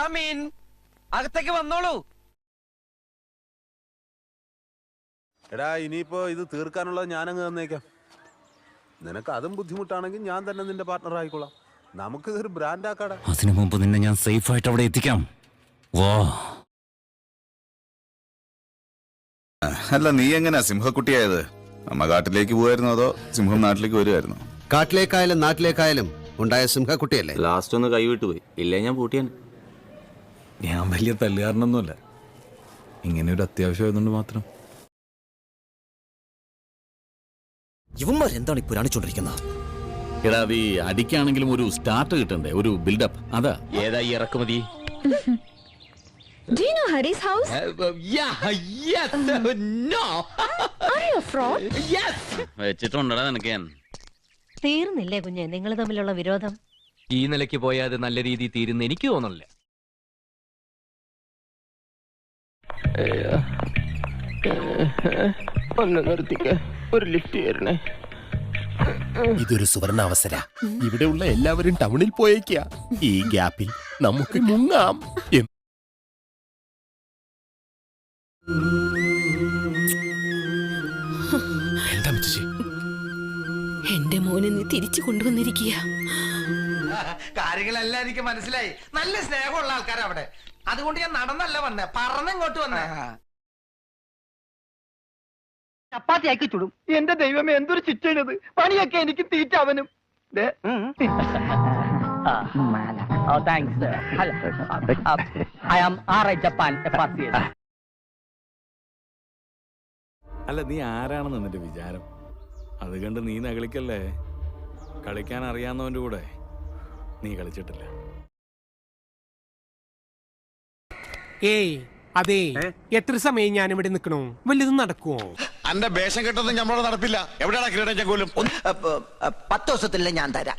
Come in, അകത്തേക്ക് വന്നോളൂ. എടാ, ഇനിയിപ്പോ ഇത് തീർക്കാനുള്ളത് ഞാനങ്ങ് തന്നേക്കാം. നിനക്ക് അതും ബുദ്ധിമുട്ടാണെങ്കിൽ ഞാൻ തന്നെ നിന്റെ പാർട്ട്ണർ ആയിക്കോളാം. നമുക്കിതൊരു ബ്രാൻഡ് ആക്കാടാ. അതിനു മുമ്പ് നിന്നെ ഞാൻ സേഫ് ആയിട്ട് അവിടെ എത്തിക്കാം. വാ. അല്ല, നീ എങ്ങനെയാ സിംഹക്കുട്ടിയായത്? അമ്മ കാട്ടിലേക്ക് പോവായിരുന്നോ അതോ സിംഹം നാട്ടിലേക്ക് വരുമായിരുന്നോ? കാട്ടിലേക്കായാലും നാട്ടിലേക്കായാലും ഉണ്ടായ സിംഹക്കുട്ടിയല്ലേ. ലാസ്റ്റ് ഒന്ന് കൈവിട്ടു പോയി, ഇല്ലേ ഞാൻ പൂട്ടിയാണ്. ഞാൻ വലിയ തല്ലുകാരനൊന്നുമല്ല, ഇങ്ങനെ ഒരു അത്യാവശ്യമായതുകൊണ്ട് മാത്രം. ഇവന്മാരെന്താണ് ഇപ്പൊ കാണിച്ചോണ്ടിരിക്കുന്നത്? എടാ, അത് അടിക്കാണെങ്കിലും ഒരു സ്റ്റാർട്ട് കിട്ടണ്ടേ, ഒരു ബിൽഡപ്പ്. അതാ. ഏതാ ഈ ഇറക്കുമതി? Do you know Hari's house? Yes. No. Are you a fraud? Yes. വെച്ചിട്ടുണ്ടടാ നിനക്ക് ഞാൻ. തീർന്നില്ലേ കുഞ്ഞെ നിങ്ങൾ തമ്മിലുള്ള വിരോധം? ഈ നിലയ്ക്ക് പോയാൽ അത് നല്ല രീതിയിൽ തീരുന്ന എനിക്ക് തോന്നുന്നില്ല. ഒന്ന് നിർത്തിക്ക, ഒരു ലിഫ്റ്റ് തരണേ. ഇതൊരു സുവർണ അവസര. ഇവിടെയുള്ള എല്ലാവരും ടൗണിൽ പോയേക്കാ. ഈ ഗ്യാപ്പിൽ നമുക്ക് മുങ്ങാം. എന്താ മുത്തശ്ശി? എന്റെ മോനെ നീ തിരിച്ചു കൊണ്ടുവന്നിരിക്കുക. കാര്യങ്ങളെല്ലാം എനിക്ക് മനസ്സിലായി. നല്ല സ്നേഹമുള്ള ആൾക്കാരാ അവിടെ. അതുകൊണ്ട് ഞാൻ നടന്നല്ല വന്നേ, പറന്നിങ്ങോട്ട് വന്നേ. ചപ്പാത്തിയാക്കി ചുടും. എന്റെ ദൈവമേ, എന്തൊരു ശിക്ഷണത്! പണിയൊക്കെ എനിക്ക് തീറ്റ അവനും. അല്ല, നീ ആരാണെന്ന് നിന്റെ വിചാരം? അത് കണ്ട് നീ നകളിക്കല്ലേ. കളിക്കാൻ അറിയാവുന്നവന്റെ കൂടെ നീ കളിച്ചിട്ടില്ല. ഏയ് അതെ, എത്ര സമയം ഞാൻ ഇവിടെ നിൽക്കണോ? വല്ലതും നടക്കുവോ? അന്റെ വേഷം കെട്ടൊന്നും നമ്മളോട് നടപ്പില്ല. എവിടെയാണ് കിരീടം ചങ്കോലും? 10 ദിവസത്തില്ല ഞാൻ തരാം.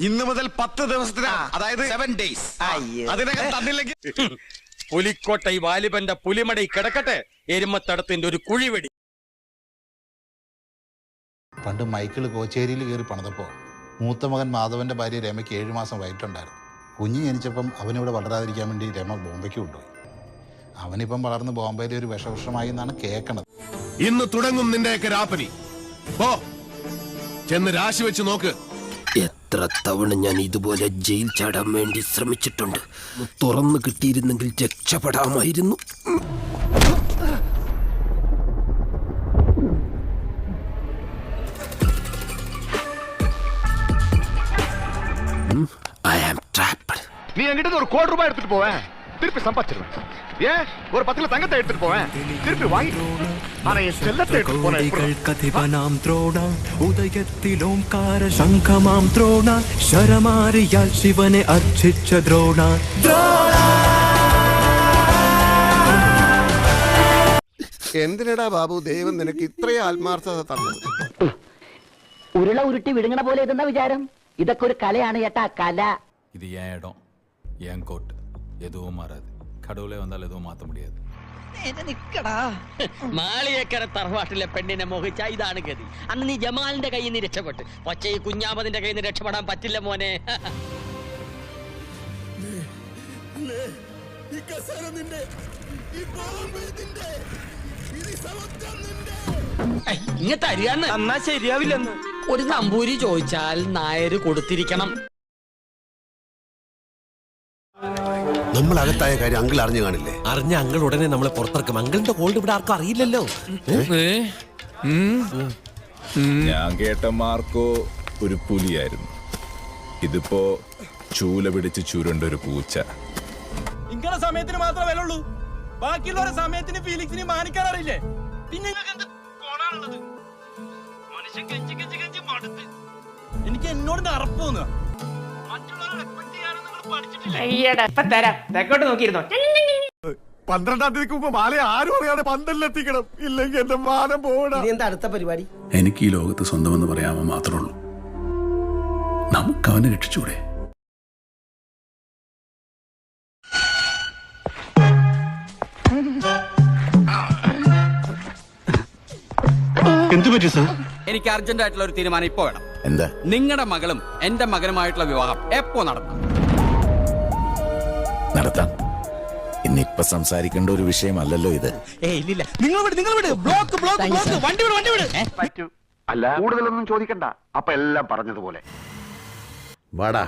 ഇന്ന് മുതൽ 10 ദിവസത്തിന്, അതായത് 7 days. അതിനകം തന്നില്ലെങ്കിൽ പുലിക്കോട്ടൈ വാലിബന്റെ പുലിമടയിൽ കിടക്കട്ടെ എരുമത്തടത്തിന്റെ ഒരു കുഴിവെടി. പണ്ട് മൈക്കിൾ കോച്ചേരിയിൽ കയറി പണിതപ്പോൾ മൂത്ത മകൻ മാധവന്റെ ഭാര്യ രമയ്ക്ക് 7 മാസം വയറ്റുണ്ടായിരുന്നു. കുഞ്ഞ് ജനിച്ചപ്പം അവനിവിടെ വളരാതിരിക്കാൻ വേണ്ടി രമ ബോംബെക്ക് കൊണ്ടുപോയി. അവനിപ്പം വളർന്ന് ബോംബെയിലെ ഒരു വിഷവൃക്ഷമായി എന്നാണ് കേൾക്കണത്. ഇന്ന് തുടങ്ങും നിന്റെയൊക്കെ രാപ്പനി. പോ, ചെന്ന് രാശി വെച്ച് നോക്ക്. എത്ര തവണ ഞാൻ ഇതുപോലെ ജയിൽ ചാടാൻ വേണ്ടി ശ്രമിച്ചിട്ടുണ്ട്. തുറന്നു കിട്ടിയിരുന്നെങ്കിൽ രക്ഷപ്പെടാമായിരുന്നു. I am trapped. நீ என்கிட்ட ஒரு ₹1 கோடி எடுத்துட்டு போவேன், திருப்பி சம்பாதிச்சிருவேன். ஏன் ஒரு 10 கிலோ தங்கத்தை எடுத்துட்டு போவேன், திருப்பி வாங்கிட்டு. ஆனா என் செல்லத்தை எடுத்துட்டு போனேன். കഥിപനാം ദ്രോണ ഉദയത്തിലോംകാര ശംഖമാം ദ്രോണ ശരമാരിയാൽ ശിവനെ അർച്ചിച്ച ദ്രോണ. എന്തിനടാ ബാബു ദൈവം നിനക്ക് ഇത്രയും ആത്മാർത്ഥത തന്നത്? ഉരുള ഉരുട്ടി വിഴുങ്ങണ പോലെ ഇതെന്താ വിചാരം? ഇതൊക്കെ ഒരു കലയാണ് ചേട്ടാ, കല. ഇത് ഏൻ ഇടം, ഏൻ കോട്ട്, എതുവും മാറാது. കടവുളെ വന്നാൽ എതുവും മാറ്റ മുടിயாது. മാളിയേക്കര തറവാട്ടിലെ പെണ്ണിനെ മോഹിച്ച ഇതാണ് ഗതി. അന്ന് നീ ജമാലിന്റെ കയ്യിൽ നിന്ന് രക്ഷപ്പെട്ടു, പക്ഷേ ഈ കുഞ്ഞാമതിന്റെ കയ്യിൽ നിന്ന് രക്ഷപ്പെടാൻ പറ്റില്ല മോനെ. ഇങ്ങോട്ട് അറിയാന്ന് എന്നാ ശരിയാവില്ലെന്ന്. ഒരു നമ്പൂരി ചോദിച്ചാൽ നായര് കൊടുത്തിരിക്കണം. നമ്മൾ അകത്തായ കാര്യം അങ്കിൾ അറിഞ്ഞു കാണില്ലേ? അറിഞ്ഞ അങ്കിൾ ഉടനെ നമ്മളെ പുറത്തിറക്കും. അങ്കിളിന്റെ കോൾഡ് ഇവിടെ ആർക്കും അറിയില്ലല്ലോ. ഞാൻ കേട്ട മാർക്കോ ഒരു പുലിയായിരുന്നു. ഇതിപ്പോ ചൂല പിടിച്ച് ചുരുണ്ട ഒരു പൂച്ച. ഇങ്ങനെ സമയത്തിന് മാത്രമേ വിലുള്ളൂ. ബാക്കിയുള്ളവരുടെ സമയത്തിന് ഫീലിക്സിന് മാനിക്കാൻ അറിയില്ലേ? പിന്നെ എനിക്ക് എന്നോട് അറപ്പ് തോന്നുക. തെക്കോട്ട് നോക്കിയിരുന്നോ? 12-ാം തീയതിക്ക് മുമ്പ് മാലയെ ആരും അറിയാതെ പന്തലിലെത്തിക്കണം, ഇല്ലെങ്കിൽ എന്റെ മാനം പോകണം. എന്താ അടുത്ത പരിപാടി? എനിക്ക് ഈ ലോകത്ത് സ്വന്തമെന്ന് പറയാമോ മാത്രമേ ഉള്ളൂ. നമുക്ക് അവനെ രക്ഷിച്ചൂടെ? എനിക്ക് അർജന്റ് ആയിട്ടുള്ള ഒരു തീരുമാനം ഇപ്പോ വേണം. എന്താ? നിങ്ങളുടെ മകളും എന്റെ മകനുമായിട്ടുള്ള വിവാഹം എപ്പോ നടത്താം? നടത്താം. പിന്നെ ഇപ്പൊ സംസാരിക്കേണ്ട ഒരു വിഷയമല്ലല്ലോ ഇത്. ഇല്ലില്ല നിങ്ങൾ വിട് ബ്ലോക്ക് വണ്ടി വിട് അല്ല കൂടുതലൊന്നും ചോദിക്കണ്ട അപ്പൊ എല്ലാം പറഞ്ഞതുപോലെ വാടാ